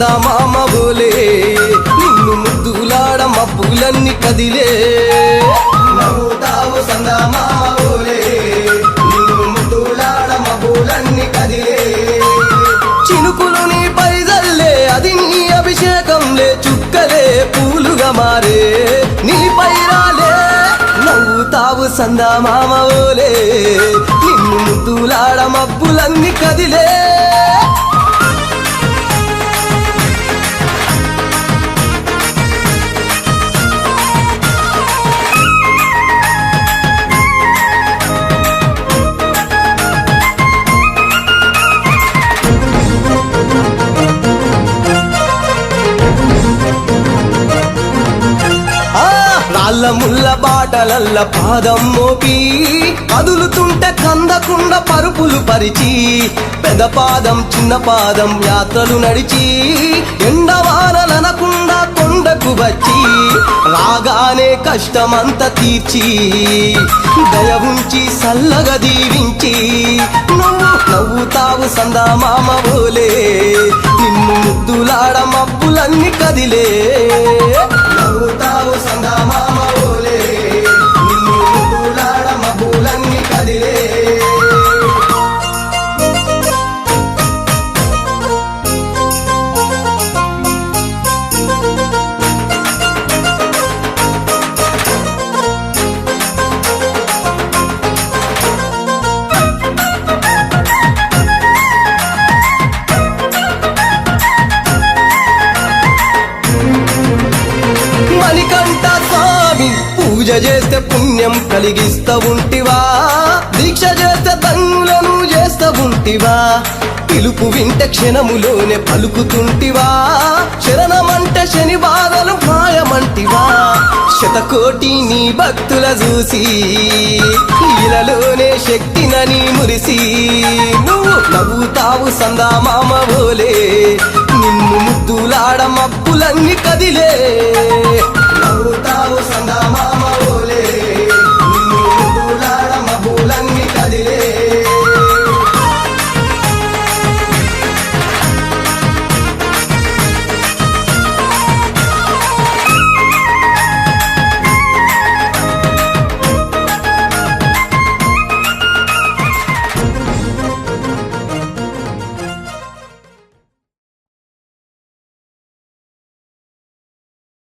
సందా మామ బోలే నిన్ను ముద్దులాడ మబ్బులన్నీ కదిలే నవ్వుతావు సందా మామ బోలే నిన్ను ముద్దులాడ మబ్బులన్నీ కదిలే చినుకులు నీ పైజల్లే అది నీ అభిషేకంలే చుక్కలే పూలుగా మారే నీ పైరాలే నవ్వుతావు సందా మామ బోలే నిన్ను ముద్దులాడ మబ్బులన్నీ కదిలే రాళ్ళ ముళ్ళ బాటలల్ల పాదం మోపి కదులుతుంటే కందకుండా పరుపులు పరిచి పెద్ద పాదం చిన్న పాదం యాత్రలు నడిచి ఎండవానలనకుండా కొండకు వచ్చి రాగానే కష్టమంతా తీర్చి దయ ఉంచి సల్లగా దీవించి నువ్వు నవ్వుతావు సందా మామ బోలే నిన్ను ముద్దులాడ మబ్బులన్నీ కదిలే నవ్వుతావు సందా మామ బోలే నిన్ను ముద్దులాడ మబ్బులన్నీ కదిలే మణికంఠ స్వామి పూజ చేస్తే పుణ్యం కలిగిస్తా ఉంటివా దీక్ష చేస్తే ధన్యులను చేస్తా ఉంటివా పిలుపు వింటే క్షణములోనే పలుకుతుంటివా శరణమంటే శని బాధలు మాయమంటివా శతకోటి నీ భక్తుల చూసి ఇలలోనే శక్తినని మురిసి నువ్వు నవ్వుతావు సందా మామ బోలే నిన్ను ముద్దులాడ మబ్బులన్నీ కదిలే నవ్వుతావు సందా మామ